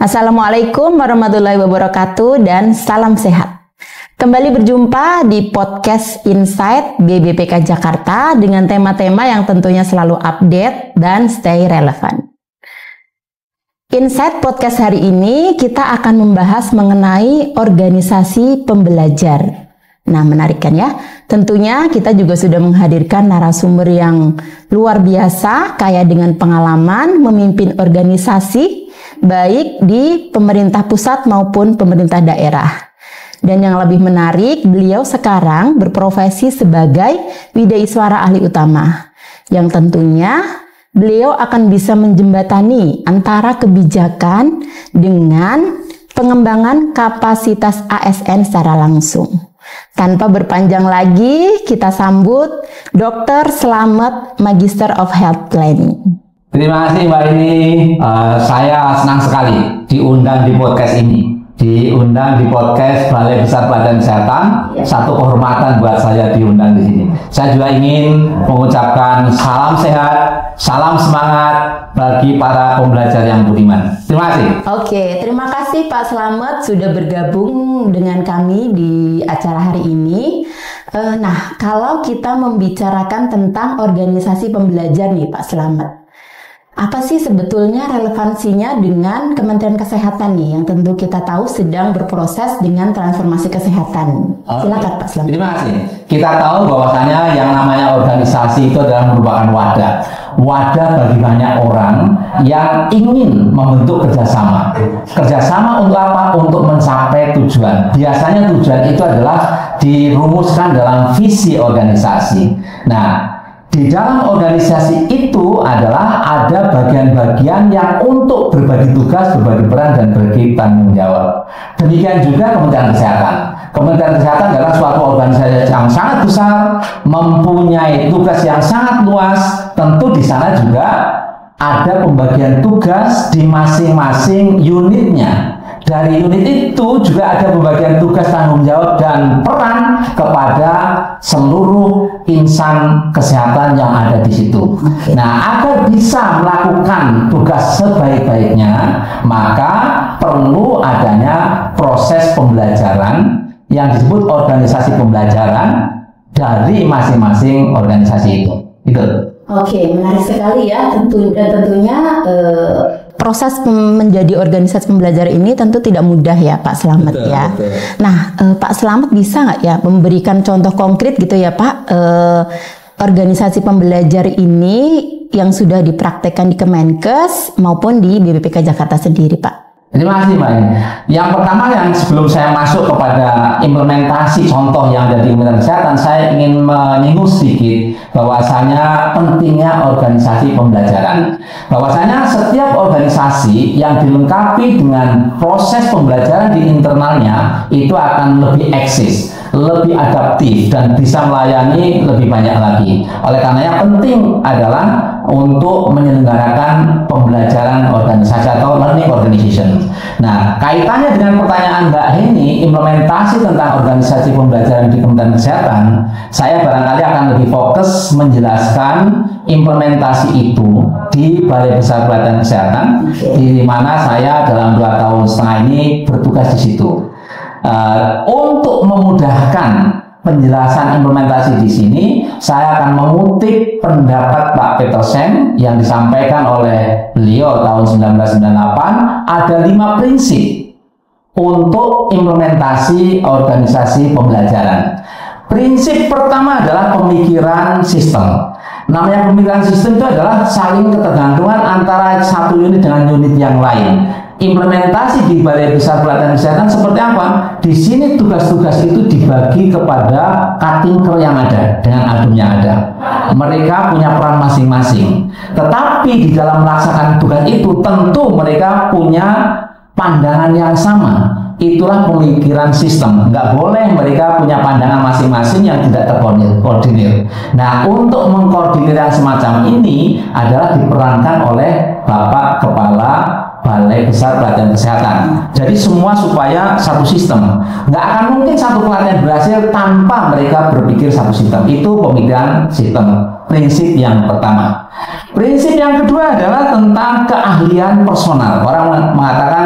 Assalamualaikum warahmatullahi wabarakatuh dan salam sehat. Kembali berjumpa di podcast Insight BBPK Jakarta dengan tema-tema yang tentunya selalu update dan stay relevan. Insight podcast hari ini kita akan membahas mengenai organisasi pembelajar. Nah, menarik kan ya? Tentunya kita juga sudah menghadirkan narasumber yang luar biasa, kaya dengan pengalaman memimpin organisasi baik di pemerintah pusat maupun pemerintah daerah. Dan yang lebih menarik, beliau sekarang berprofesi sebagai Widaiswara Ahli Utama, yang tentunya beliau akan bisa menjembatani antara kebijakan dengan pengembangan kapasitas ASN secara langsung. Tanpa berpanjang lagi, kita sambut Dr. Slamet, Magister of Health Planning. Terima kasih Mbak ini. Saya senang sekali diundang di podcast ini. Diundang di podcast Balai Besar Pelatihan Kesehatan. Satu kehormatan buat saya diundang di sini. Saya juga ingin mengucapkan salam sehat, salam semangat bagi para pembelajar yang budiman. Terima kasih. Oke, terima kasih Pak Slamet sudah bergabung dengan kami di acara hari ini. Nah, kalau kita membicarakan tentang organisasi pembelajar nih Pak Slamet, apa sih sebetulnya relevansinya dengan Kementerian Kesehatan nih, yang tentu kita tahu sedang berproses dengan transformasi kesehatan? Silakan Pak Slamet. Terima kasih. Kita tahu bahwasanya yang namanya organisasi itu adalah merupakan wadah bagi banyak orang yang ingin membentuk kerjasama. Kerjasama untuk apa? Untuk mencapai tujuan. Biasanya tujuan itu adalah dirumuskan dalam visi organisasi. Nah, di dalam organisasi itu adalah ada bagian-bagian yang untuk berbagi tugas, berbagi peran, dan berbagi tanggung jawab. Demikian juga Kementerian Kesehatan. Kementerian Kesehatan adalah suatu organisasi yang sangat besar, mempunyai tugas yang sangat luas. Tentu di sana juga ada pembagian tugas di masing-masing unitnya. Dari unit itu juga ada pembagian tugas, tanggung jawab, dan peran kepada seluruh insan kesehatan yang ada di situ. Nah, agar bisa melakukan tugas sebaik-baiknya, maka perlu adanya proses pembelajaran yang disebut organisasi pembelajaran dari masing-masing organisasi itu. Itu. Oke, menarik sekali ya. Tentunya proses menjadi organisasi pembelajar ini tentu tidak mudah ya Pak Slamet. Betul, ya. Betul. Nah, Pak Slamet bisa nggak ya memberikan contoh konkret gitu ya Pak, organisasi pembelajar ini yang sudah dipraktekkan di Kemenkes maupun di BBPK Jakarta sendiri Pak? Terima kasih Mbak. Yang pertama, yang sebelum saya masuk kepada implementasi contoh yang ada di Kementerian Kesehatan, saya ingin menyinggung sedikit bahwasanya pentingnya organisasi pembelajaran. Bahwasanya setiap organisasi yang dilengkapi dengan proses pembelajaran di internalnya itu akan lebih eksis, lebih adaptif, dan bisa melayani lebih banyak lagi. Oleh karenanya penting adalah untuk menyelenggarakan pembelajaran organisasi atau learning organization. Nah, kaitannya dengan pertanyaan Mbak Heni, implementasi tentang organisasi pembelajaran di Kementerian Kesehatan, saya barangkali akan lebih fokus menjelaskan implementasi itu di Balai Besar Pelatihan Kesehatan, di mana saya dalam 2,5 tahun ini bertugas di situ. Untuk memudahkan penjelasan implementasi di sini, saya akan mengutip pendapat Pak Petersen yang disampaikan oleh beliau tahun 1998. Ada 5 prinsip untuk implementasi organisasi pembelajaran. Prinsip pertama adalah pemikiran sistem. Namanya pemikiran sistem itu adalah saling ketergantungan antara satu unit dengan unit yang lain. Implementasi di Balai Besar Pelatihan Kesehatan seperti apa? Di sini tugas-tugas itu dibagi kepada katingker yang ada dengan adum yang ada. Mereka punya peran masing-masing. Tetapi di dalam melaksanakan tugas itu tentu mereka punya pandangan yang sama. Itulah pemikiran sistem. Nggak boleh mereka punya pandangan masing-masing yang tidak terkoordinir. Nah, untuk mengkoordinir yang semacam ini adalah diperankan oleh Bapak Kepala Balai Besar Pelatihan Kesehatan. Jadi semua supaya satu sistem. Nggak akan mungkin satu pelatihan berhasil tanpa mereka berpikir satu sistem. Itu pemikiran sistem. Prinsip yang pertama. Prinsip yang kedua adalah tentang keahlian personal. Orang mengatakan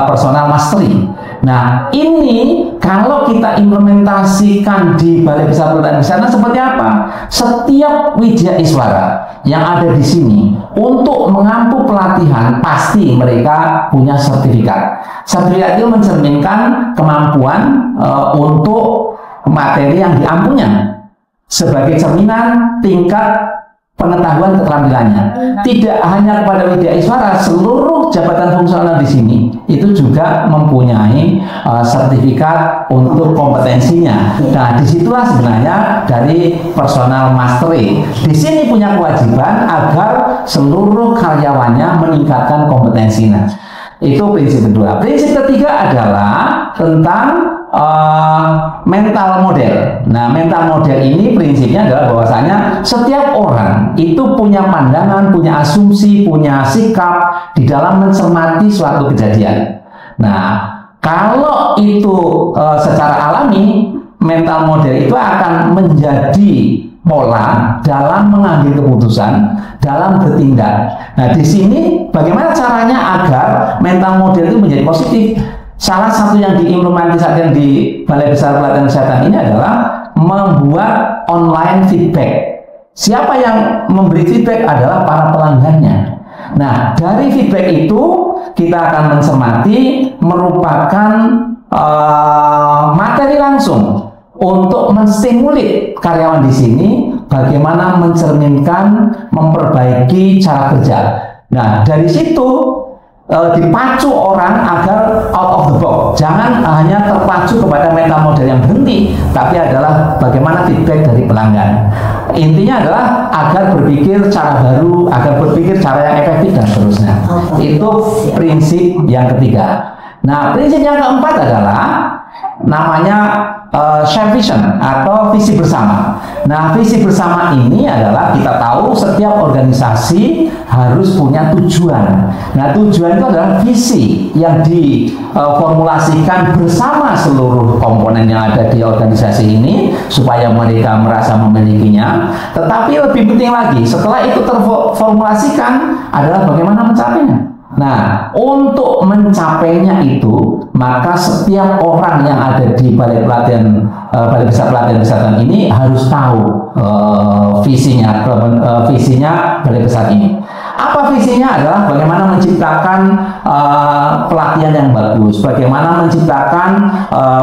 personal mastery. Nah, ini kalau kita implementasikan di Balai Besar Pelatihan Kesehatan seperti apa? Setiap Widya Iswara yang ada di sini untuk mengampu pelatihan pasti mereka punya sertifikat. Sertifikat itu mencerminkan kemampuan untuk materi yang diampunya sebagai cerminan tingkat pengetahuan keterampilannya. Tidak hanya kepada Widya Iswara, seluruh jabatan fungsional di sini itu juga mempunyai sertifikat untuk kompetensinya. Nah, disitulah sebenarnya dari personal mastery. Di sini punya kewajiban agar seluruh karyawannya meningkatkan kompetensinya. Itu prinsip kedua. Prinsip ketiga adalah tentang mental model. Nah, mental model ini prinsipnya adalah bahwasanya setiap orang itu punya pandangan, punya asumsi, punya sikap di dalam mencermati suatu kejadian. Nah, kalau itu secara alami, mental model itu akan menjadi pola dalam mengambil keputusan, dalam bertindak. Nah, di sini bagaimana caranya agar mental model itu menjadi positif? Salah satu yang diimplementasikan di Balai Besar Pelatihan Kesehatan ini adalah membuat online feedback. Siapa yang memberi feedback adalah para pelanggannya. Nah, dari feedback itu kita akan mencermati merupakan materi langsung untuk menstimulir karyawan di sini bagaimana mencerminkan, memperbaiki cara kerja. Nah, dari situ dipacu orang agar out of the box. Jangan hanya terpacu kepada mental model yang berhenti, tapi adalah bagaimana feedback dari pelanggan. Intinya adalah agar berpikir cara baru, agar berpikir cara yang efektif dan seterusnya. Itu prinsip yang ketiga. Nah, prinsip yang keempat adalah namanya share vision atau visi bersama. Nah, visi bersama ini adalah kita tahu setiap organisasi harus punya tujuan. Nah, tujuan itu adalah visi yang diformulasikan bersama seluruh komponen yang ada di organisasi ini supaya mereka merasa memilikinya. Tetapi lebih penting lagi, setelah itu terformulasikan adalah bagaimana mencapainya. Nah, untuk mencapainya itu, maka setiap orang yang ada di Balai Besar Pelatihan Kesehatan ini harus tahu visinya Balai Besar ini. Apa visinya? Adalah bagaimana menciptakan pelatihan yang bagus, bagaimana menciptakan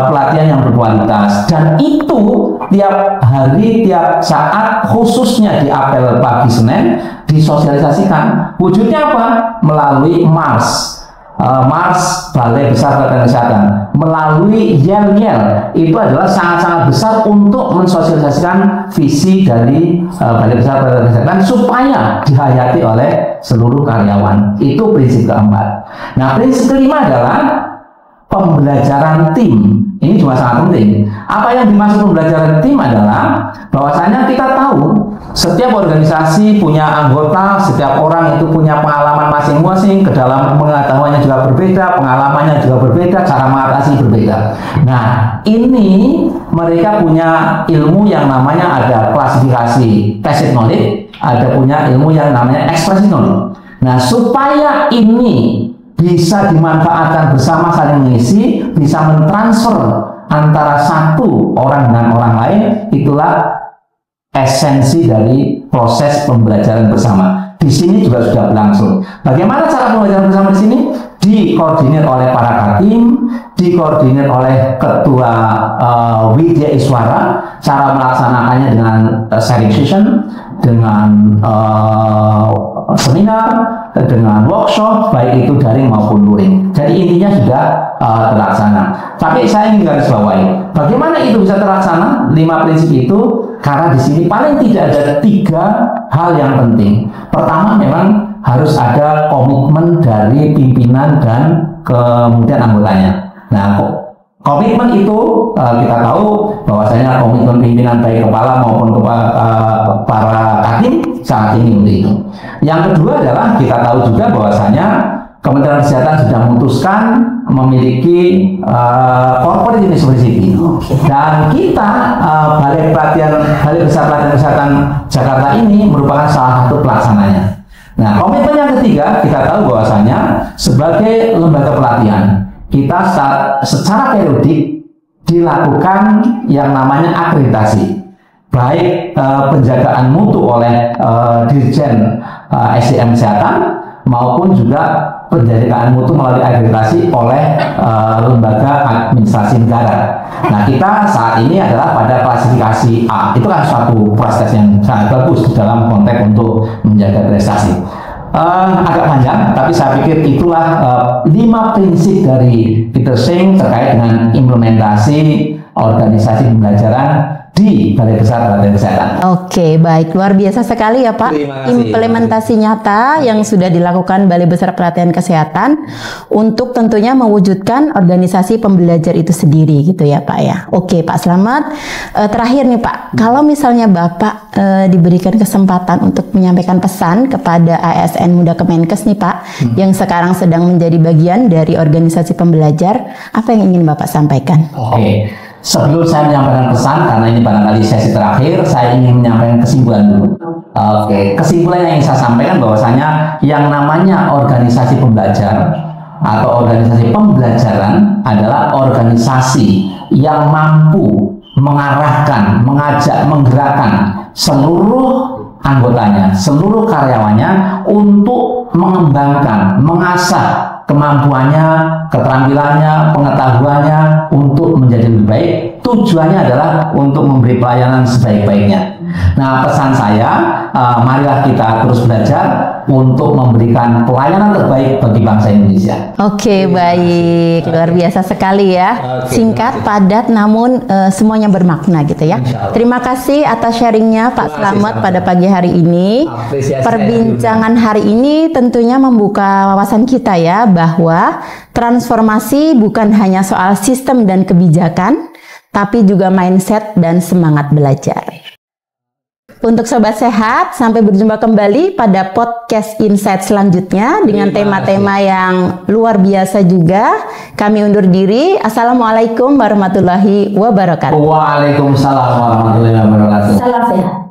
pelatihan yang berkualitas, dan itu tiap hari, tiap saat, khususnya di apel pagi Senin disosialisasikan. Wujudnya apa? Melalui Mars Balai Besar Pelatihan Kesehatan, melalui yel-yel. Itu adalah sangat-sangat besar untuk mensosialisasikan visi dari Balai Besar Pelatihan Kesehatan supaya dihayati oleh seluruh karyawan. Itu prinsip keempat. Nah, prinsip kelima adalah pembelajaran tim. Ini juga sangat penting. Apa yang dimaksud pembelajaran tim adalah bahwasanya kita tahu setiap organisasi punya anggota, setiap orang itu punya pengalaman masing-masing, kedalaman pengetahuannya juga berbeda, pengalamannya juga berbeda, cara mengatasi berbeda. Nah, ini mereka punya ilmu yang namanya ada klasifikasi tacit knowledge, ada punya ilmu yang namanya expressive knowledge. Nah, supaya ini bisa dimanfaatkan bersama, saling mengisi, bisa mentransfer antara satu orang dengan orang lain, itulah esensi dari proses pembelajaran bersama. Di sini juga sudah berlangsung. Bagaimana cara pembelajaran bersama di sini? Dikoordinir oleh para katim, dikoordinir oleh ketua Widya Iswara. Cara melaksanakannya dengan sharing session, dengan seminar, dengan workshop, baik itu daring maupun luring. Jadi intinya sudah terlaksana. Tapi saya ingin garis bawahi, bagaimana itu bisa terlaksana? 5 prinsip itu, karena di sini paling tidak ada 3 hal yang penting. Pertama, memang harus ada komitmen dari pimpinan dan kemudian anggotanya. Nah, komitmen itu kita tahu bahwasanya komitmen pimpinan baik kepala maupun para kadim sangat tinggi untuk itu. Yang kedua adalah kita tahu juga bahwasanya Kementerian Kesehatan sudah memutuskan memiliki corporate university, dan kita Balai Besar Pelatihan Kesehatan Jakarta ini merupakan salah satu pelaksananya. Nah, komitmen yang ketiga, kita tahu bahwasanya sebagai lembaga pelatihan kita secara periodik dilakukan yang namanya akreditasi, baik penjagaan mutu oleh Dirjen SDM Kesehatan maupun juga penjagaan mutu melalui akreditasi oleh lembaga administrasi negara. Nah, kita saat ini adalah pada klasifikasi A. Itu kan suatu proses yang sangat bagus dalam konteks untuk menjaga prestasi. Agak panjang, tapi saya pikir itulah 5 prinsip dari Peter Singh terkait dengan implementasi organisasi pembelajaran di Balai Besar Pelatihan Kesehatan. Oke, baik, luar biasa sekali ya Pak. Implementasi nyata yang sudah dilakukan Balai Besar Pelatihan Kesehatan untuk tentunya mewujudkan organisasi pembelajar itu sendiri gitu ya Pak ya. Oke Pak Slamet, terakhir nih Pak, kalau misalnya Bapak diberikan kesempatan untuk menyampaikan pesan kepada ASN Muda Kemenkes nih Pak, yang sekarang sedang menjadi bagian dari organisasi pembelajar, apa yang ingin Bapak sampaikan? Oke. Sebelum saya menyampaikan pesan, karena ini barangkali sesi terakhir, saya ingin menyampaikan kesimpulan dulu. Kesimpulan yang ingin saya sampaikan bahwasanya yang namanya organisasi pembelajar atau organisasi pembelajaran adalah organisasi yang mampu mengarahkan, mengajak, menggerakkan seluruh anggotanya, seluruh karyawannya untuk mengembangkan, mengasah kemampuannya, keterampilannya, pengetahuannya untuk menjadi lebih baik. Tujuannya adalah untuk memberi pelayanan sebaik-baiknya. Nah, pesan saya, marilah kita terus belajar untuk memberikan pelayanan terbaik bagi bangsa Indonesia. Oke, baik, luar biasa sekali ya. Singkat, padat, namun semuanya bermakna gitu ya. Terima kasih atas sharingnya Pak Slamet pada pagi hari ini. Perbincangan hari ini tentunya membuka wawasan kita ya, bahwa transformasi bukan hanya soal sistem dan kebijakan, tapi juga mindset dan semangat belajar. Untuk Sobat Sehat, sampai berjumpa kembali pada podcast Insight selanjutnya dengan tema-tema yang luar biasa juga. Kami undur diri. Assalamualaikum warahmatullahi wabarakatuh. Waalaikumsalam warahmatullahi wabarakatuh. Salam sehat.